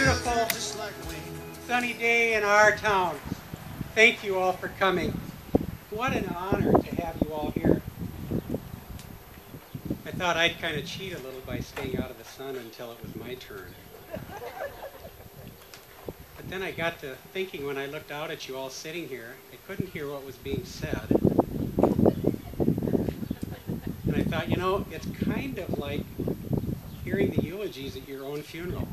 beautiful sunny day in our town. Thank you all for coming. What an honor to have you all here. I thought I'd kind of cheat a little by staying out of the sun until it was my turn. But then I got to thinking when I looked out at you all sitting here, I couldn't hear what was being said. And I thought, you know, it's kind of like hearing the eulogies at your own funeral.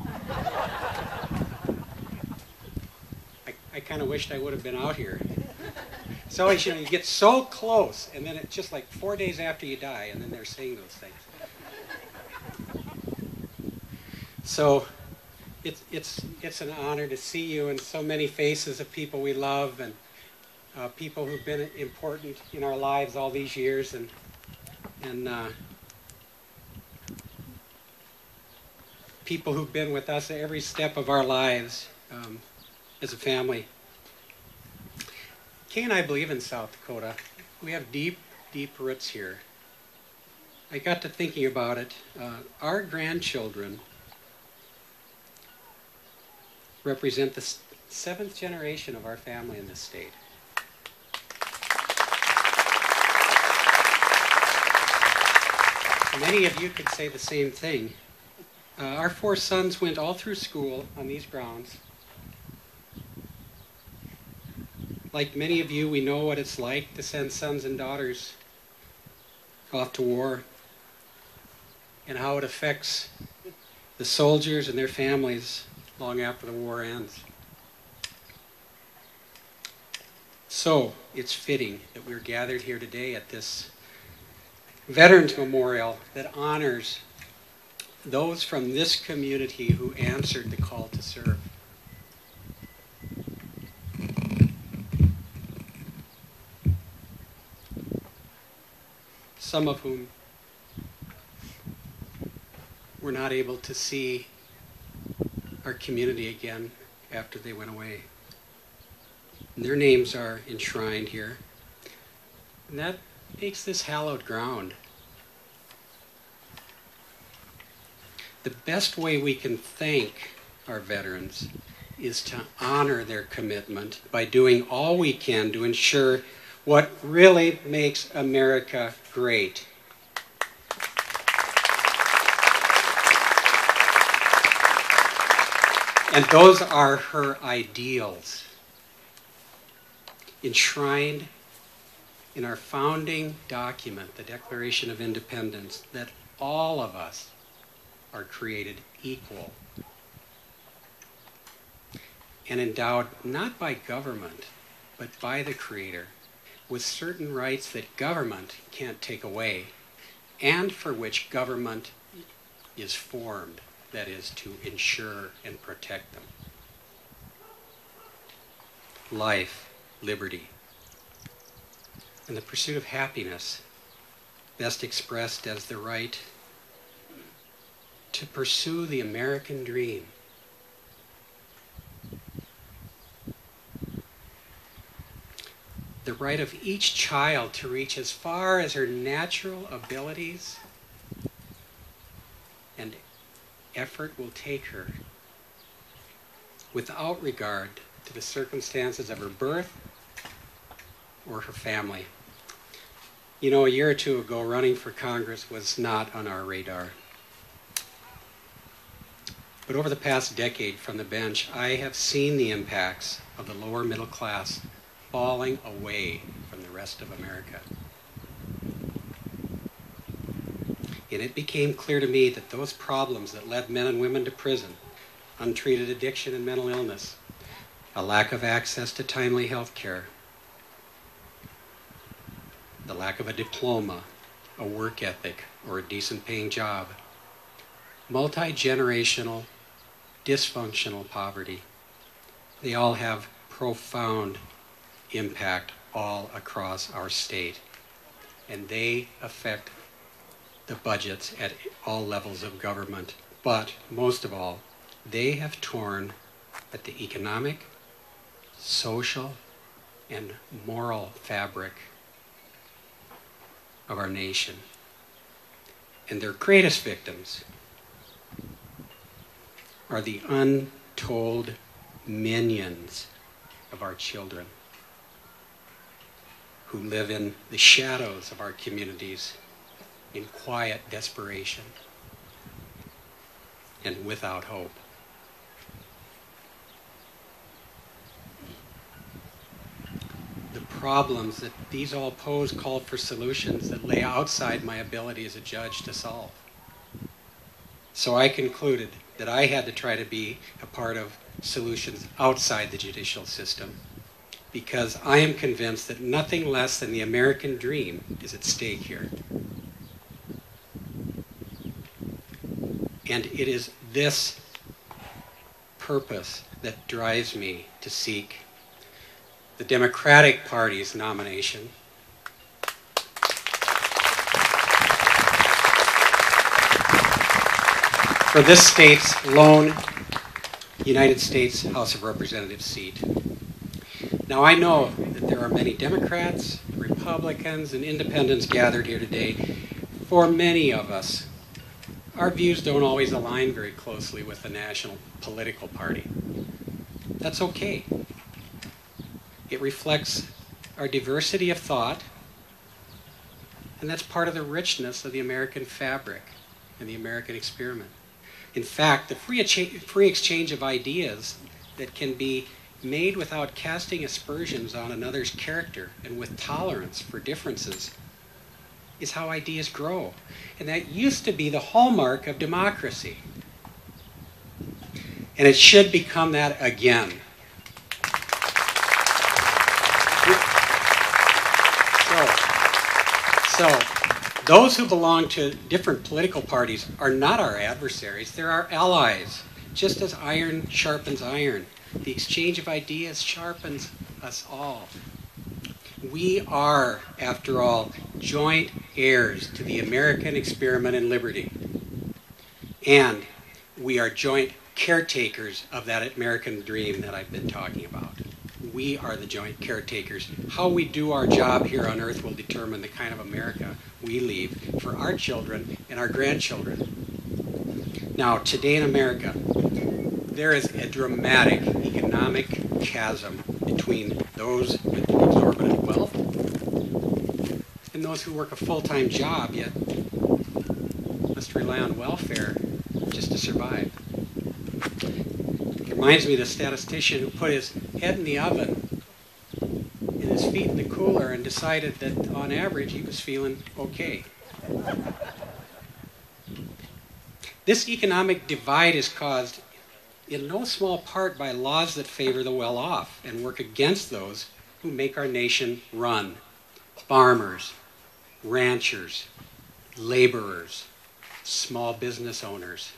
I kind of wished I would have been out here. So you know, you get so close, and then it's just like 4 days after you die, and then they're saying those things. So it's an honor to see you and so many faces of people we love and people who've been important in our lives all these years, and people who've been with us at every step of our lives as a family. Kay and I believe in South Dakota. We have deep, deep roots here. I got to thinking about it. Our grandchildren represent the 7th generation of our family in this state. Many of you could say the same thing. Our 4 sons went all through school on these grounds. Like many of you, we know what it's like to send sons and daughters off to war and how it affects the soldiers and their families long after the war ends. So it's fitting that we're gathered here today at this Veterans Memorial that honors those from this community who answered the call to serve. Some of whom were not able to see our community again after they went away. And their names are enshrined here. And that makes this hallowed ground. The best way we can thank our veterans is to honor their commitment by doing all we can to ensure what really makes America great. And those are her ideals, enshrined in our founding document, the Declaration of Independence, that all of us are created equal and endowed not by government, but by the Creator, with certain rights that government can't take away, and for which government is formed, that is, to ensure and protect them. Life, liberty, and the pursuit of happiness, best expressed as the right to pursue the American dream. The right of each child to reach as far as her natural abilities and effort will take her, without regard to the circumstances of her birth or her family. You know, a year or two ago, running for Congress was not on our radar. But over the past decade from the bench, I have seen the impacts of the lower middle class falling away from the rest of America. And it became clear to me that those problems that led men and women to prison, untreated addiction and mental illness, a lack of access to timely health care, the lack of a diploma, a work ethic, or a decent paying job, multi-generational, dysfunctional poverty, they all have profound impact all across our state, and they affect the budgets at all levels of government. But most of all, they have torn at the economic, social, and moral fabric of our nation. And their greatest victims are the untold millions of our children who live in the shadows of our communities in quiet desperation and without hope. The problems that these all pose call for solutions that lay outside my ability as a judge to solve. So I concluded that I had to try to be a part of solutions outside the judicial system, because I am convinced that nothing less than the American dream is at stake here. And it is this purpose that drives me to seek the Democratic Party's nomination for this state's lone United States House of Representatives seat. Now, I know that there are many Democrats, Republicans, and independents gathered here today. For many of us, our views don't always align very closely with the national political party. That's okay. It reflects our diversity of thought, and that's part of the richness of the American fabric and the American experiment. In fact, the free exchange of ideas that can be made without casting aspersions on another's character and with tolerance for differences is how ideas grow. And that used to be the hallmark of democracy. And it should become that again. So, those who belong to different political parties are not our adversaries, they're our allies. Just as iron sharpens iron, the exchange of ideas sharpens us all. We are, after all, joint heirs to the American experiment in liberty. And we are joint caretakers of that American dream that I've been talking about. We are the joint caretakers. How we do our job here on earth will determine the kind of America we leave for our children and our grandchildren. Now, today in America, there is a dramatic economic chasm between those with exorbitant wealth and those who work a full-time job yet must rely on welfare just to survive. It reminds me of the statistician who put his head in the oven and his feet in the cooler and decided that on average he was feeling okay. This economic divide is caused in no small part by laws that favor the well-off and work against those who make our nation run. Farmers, ranchers, laborers, small business owners.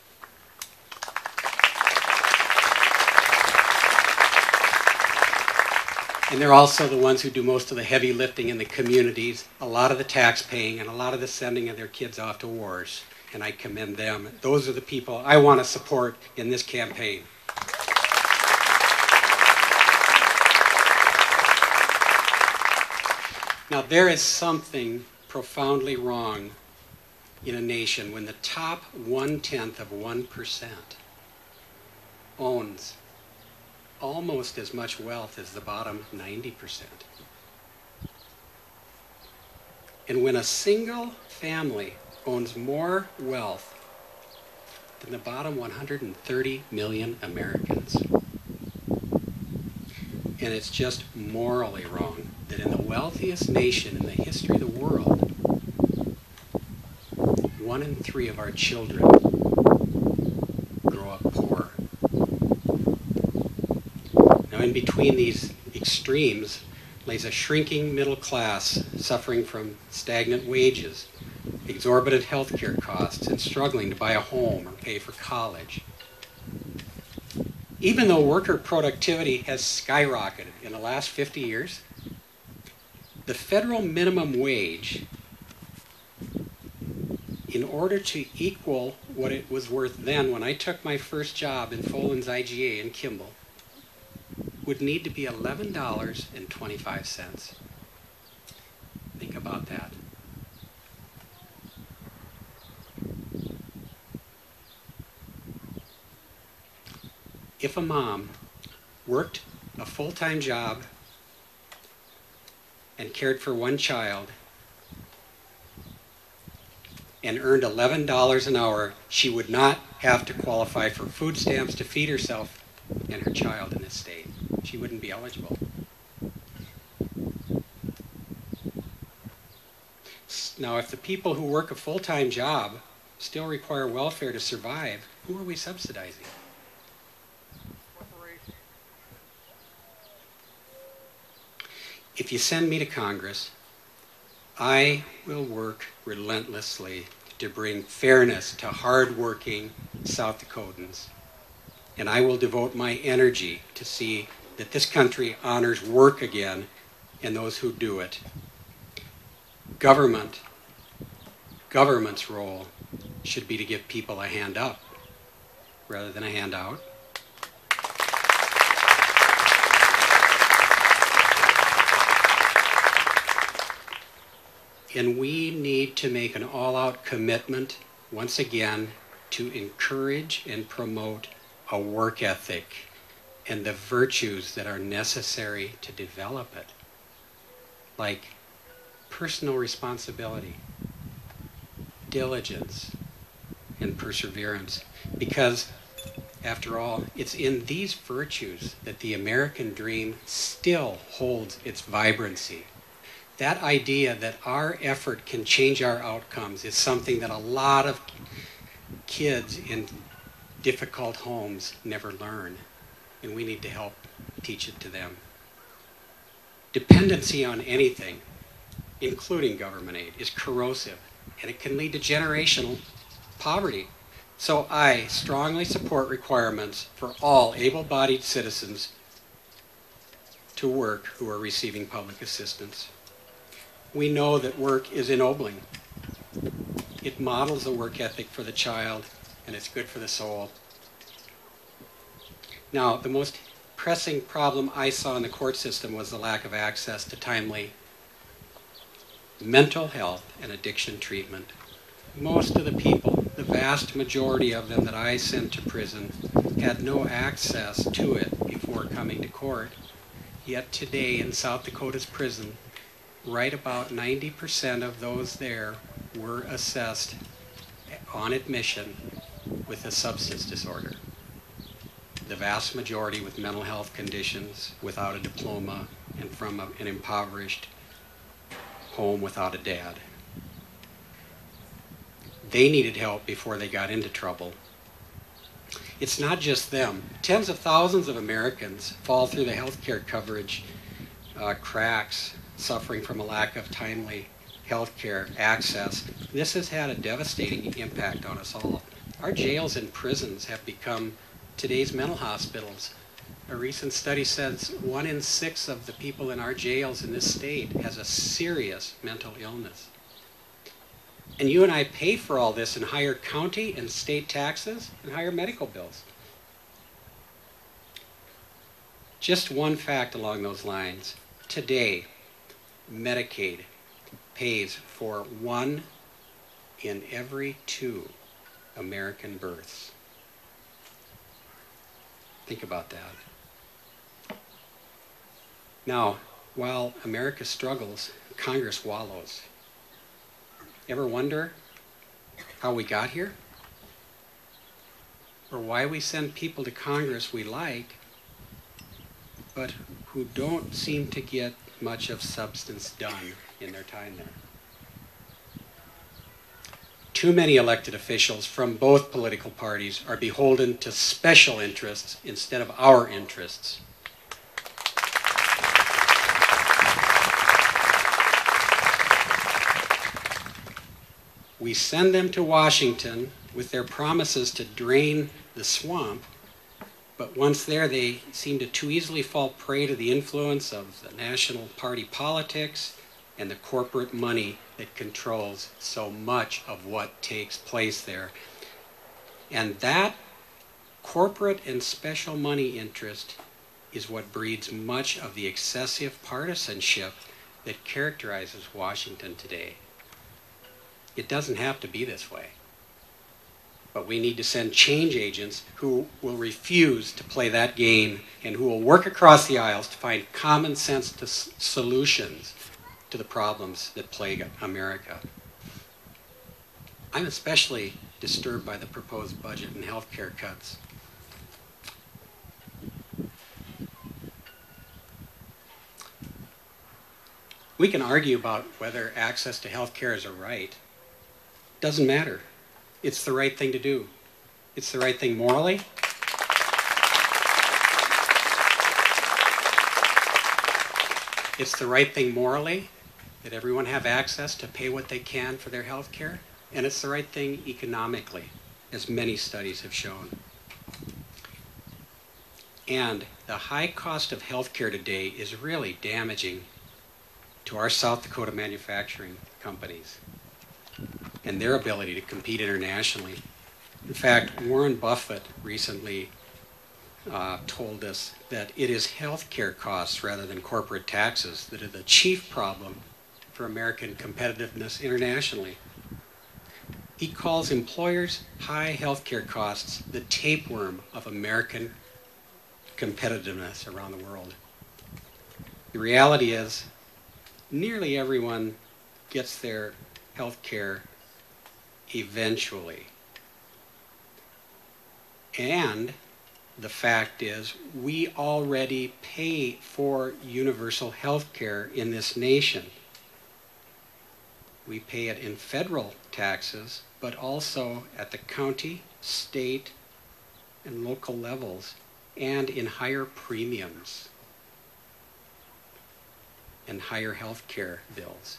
And they're also the ones who do most of the heavy lifting in the communities, a lot of the tax paying, and a lot of the sending of their kids off to wars. And I commend them. Those are the people I want to support in this campaign. Now, there is something profoundly wrong in a nation when the top 1/10 of 1% owns almost as much wealth as the bottom 90%. And when a single family owns more wealth than the bottom 130 million Americans. And it's just morally wrong that in the wealthiest nation in the history of the world, 1 in 3 of our children grow up poor. Now, in between these extremes lays a shrinking middle class suffering from stagnant wages, exorbitant health care costs, and struggling to buy a home or pay for college. Even though worker productivity has skyrocketed in the last 50 years, the federal minimum wage, in order to equal what it was worth then when I took my first job in Foland's IGA in Kimball, would need to be $11.25. Think about that. If a mom worked a full-time job and cared for one child and earned $11 an hour, she would not have to qualify for food stamps to feed herself and her child in this state. She wouldn't be eligible. Now, if the people who work a full-time job still require welfare to survive, who are we subsidizing? If you send me to Congress, I will work relentlessly to bring fairness to hard-working South Dakotans. And I will devote my energy to see that this country honors work again and those who do it. Government's role should be to give people a hand up rather than a handout. And we need to make an all-out commitment, once again, to encourage and promote a work ethic and the virtues that are necessary to develop it, like personal responsibility, diligence, and perseverance. Because, after all, it's in these virtues that the American dream still holds its vibrancy. That idea that our effort can change our outcomes is something that a lot of kids in difficult homes never learn, and we need to help teach it to them. Dependency on anything, including government aid, is corrosive, and it can lead to generational poverty. So I strongly support requirements for all able-bodied citizens to work who are receiving public assistance. We know that work is ennobling. It models a work ethic for the child, and it's good for the soul. Now, the most pressing problem I saw in the court system was the lack of access to timely mental health and addiction treatment. Most of the people, the vast majority of them that I sent to prison, had no access to it before coming to court. Yet today in South Dakota's prison, right about 90% of those there were assessed on admission with a substance disorder. The vast majority with mental health conditions, without a diploma, and from an impoverished home without a dad. They needed help before they got into trouble. It's not just them. Tens of thousands of Americans fall through the health care coverage cracks, suffering from a lack of timely health care access. This has had a devastating impact on us all. Our jails and prisons have become today's mental hospitals. A recent study says 1 in 6 of the people in our jails in this state has a serious mental illness. And you and I pay for all this in higher county and state taxes and higher medical bills. Just one fact along those lines. Today, Medicaid pays for 1 in every 2 American births. Think about that. Now, while America struggles, Congress wallows. Ever wonder how we got here? Or why we send people to Congress we like, but who don't seem to get much of substance done in their time there? Too many elected officials from both political parties are beholden to special interests instead of our interests. We send them to Washington with their promises to drain the swamp, but once there they seem to too easily fall prey to the influence of the national party politics and the corporate money that controls so much of what takes place there. And that corporate and special money interest is what breeds much of the excessive partisanship that characterizes Washington today. It doesn't have to be this way. But we need to send change agents who will refuse to play that game and who will work across the aisles to find common sense solutions to the problems that plague America. I'm especially disturbed by the proposed budget and health care cuts. We can argue about whether access to health care is a right. Doesn't matter. It's the right thing to do. It's the right thing morally. It's the right thing morally that everyone have access to pay what they can for their health care. And it's the right thing economically, as many studies have shown. And the high cost of health care today is really damaging to our South Dakota manufacturing companies and their ability to compete internationally. In fact, Warren Buffett recently told us that it is health care costs rather than corporate taxes that are the chief problem for American competitiveness internationally. He calls employers' high health care costs the tapeworm of American competitiveness around the world. The reality is, nearly everyone gets their health care eventually. And the fact is, we already pay for universal health care in this nation. We pay it in federal taxes, but also at the county, state, and local levels, and in higher premiums and higher health care bills.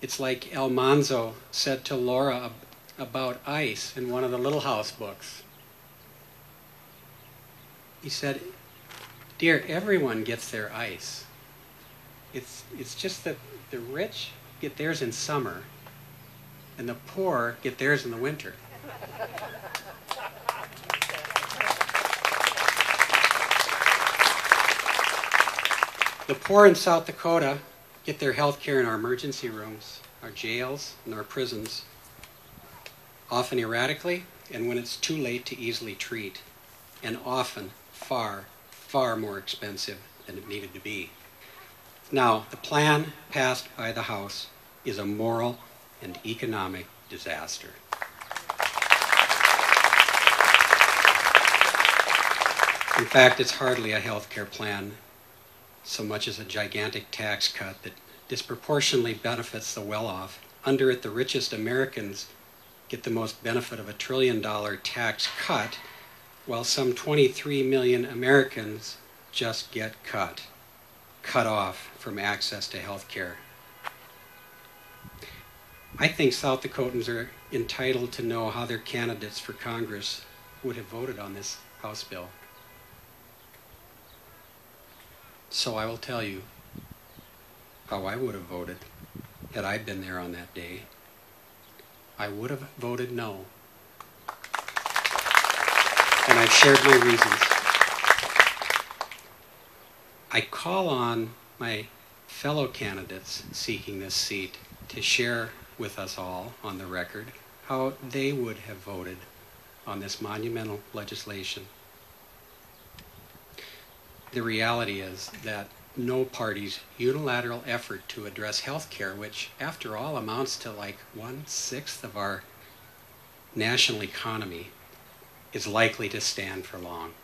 It's like El Manzo said to Laura about ice in one of the Little House books. He said, "Dear, everyone gets their ice. It's just that the rich get theirs in summer and the poor get theirs in the winter." The poor in South Dakota get their health care in our emergency rooms, our jails, and our prisons, often erratically and when it's too late to easily treat, and often far, far more expensive than it needed to be. Now, the plan passed by the House is a moral and economic disaster. In fact, it's hardly a health care plan so much as a gigantic tax cut that disproportionately benefits the well-off. Under it, the richest Americans get the most benefit of a $1 trillion tax cut, while some 23 million Americans just get cut off from access to health care. I think South Dakotans are entitled to know how their candidates for Congress would have voted on this House bill. So I will tell you how I would have voted had I been there on that day. I would have voted no. And I've shared my reasons. I call on my fellow candidates seeking this seat to share with us all on the record how they would have voted on this monumental legislation. The reality is that no party's unilateral effort to address health care, which after all amounts to like 1/6 of our national economy, is likely to stand for long.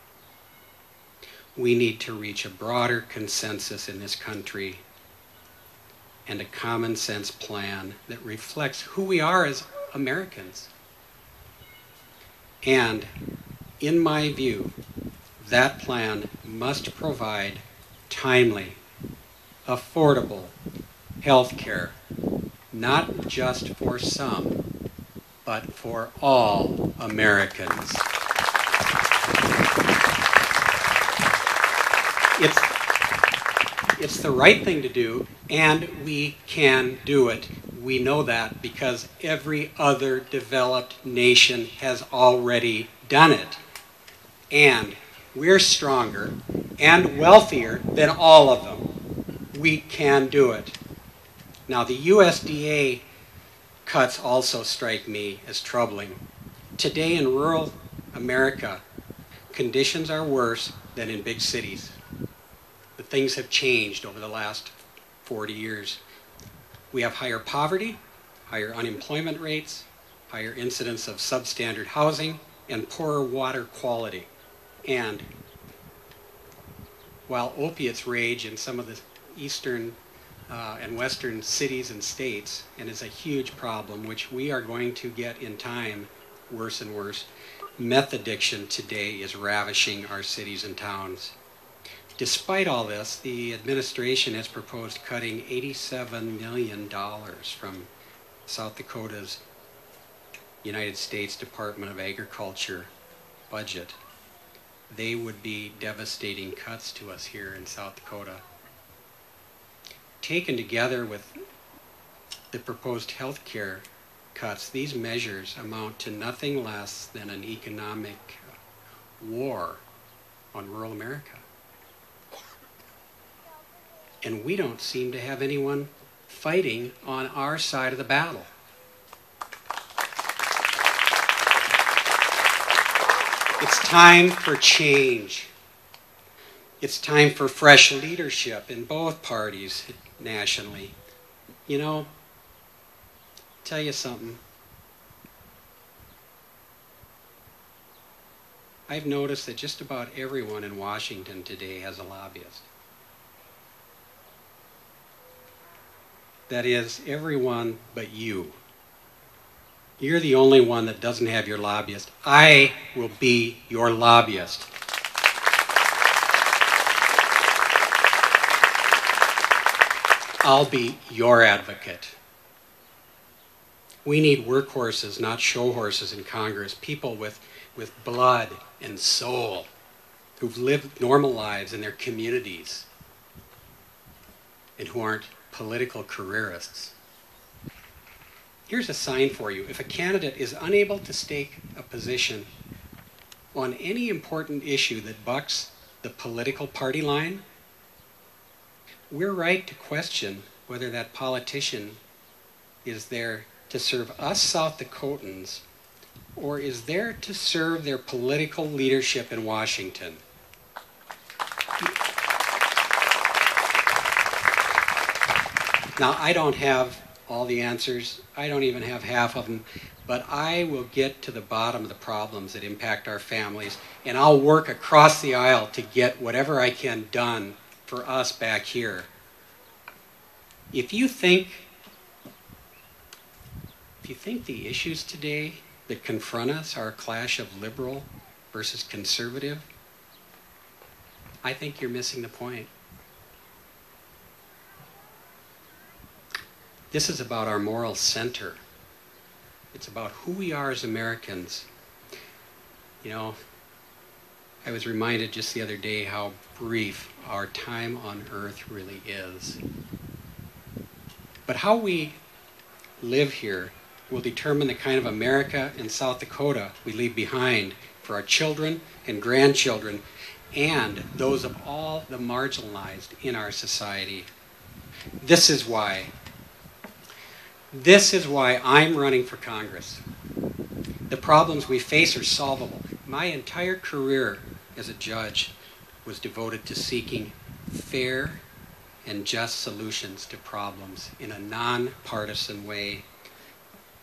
We need to reach a broader consensus in this country and a common sense plan that reflects who we are as Americans. And in my view, that plan must provide timely, affordable health care, not just for some, but for all Americans. It's the right thing to do, and we can do it. We know that because every other developed nation has already done it. And we're stronger and wealthier than all of them. We can do it. Now, the USDA cuts also strike me as troubling. Today in rural America, conditions are worse than in big cities. The things have changed over the last 40 years. We have higher poverty, higher unemployment rates, higher incidence of substandard housing, and poorer water quality. And while opiates rage in some of the eastern and western cities and states, and is a huge problem, which we are going to get in time worse and worse, meth addiction today is ravishing our cities and towns. Despite all this, the administration has proposed cutting $87 million from South Dakota's United States Department of Agriculture budget. They would be devastating cuts to us here in South Dakota. Taken together with the proposed health care cuts, these measures amount to nothing less than an economic war on rural America. And we don't seem to have anyone fighting on our side of the battle. It's time for change. It's time for fresh leadership in both parties nationally. You know, tell you something. I've noticed that just about everyone in Washington today has a lobbyist. That is, everyone but you. You're the only one that doesn't have your lobbyist. I will be your lobbyist. I'll be your advocate. We need workhorses, not show horses in Congress, people with blood and soul, who've lived normal lives in their communities and who aren't political careerists. Here's a sign for you. If a candidate is unable to stake a position on any important issue that bucks the political party line, we're right to question whether that politician is there to serve us South Dakotans or is there to serve their political leadership in Washington. Now, I don't have all the answers. I don't even have half of them. But I will get to the bottom of the problems that impact our families, and I'll work across the aisle to get whatever I can done for us back here. If you think the issues today that confront us are a clash of liberal versus conservative, I think you're missing the point. This is about our moral center. It's about who we are as Americans. You know, I was reminded just the other day how brief our time on earth really is. But how we live here will determine the kind of America and South Dakota we leave behind for our children and grandchildren and those of all the marginalized in our society. This is why I'm running for Congress. The problems we face are solvable. My entire career as a judge was devoted to seeking fair and just solutions to problems in a nonpartisan way.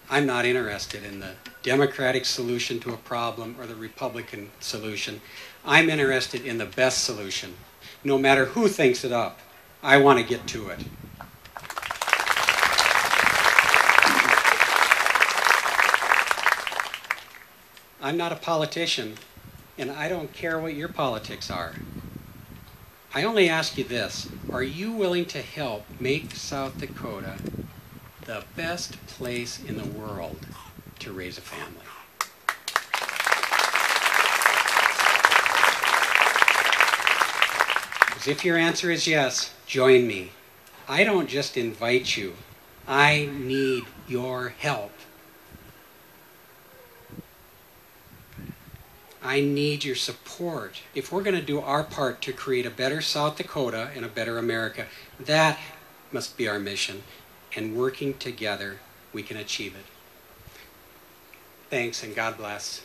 I'm not interested in the Democratic solution to a problem or the Republican solution. I'm interested in the best solution. No matter who thinks it up, I want to get to it. I'm not a politician, and I don't care what your politics are. I only ask you this: are you willing to help make South Dakota the best place in the world to raise a family? Because if your answer is yes, join me. I don't just invite you. I need your help. I need your support. If we're going to do our part to create a better South Dakota and a better America, that must be our mission. And working together we can achieve it. Thanks, and God bless.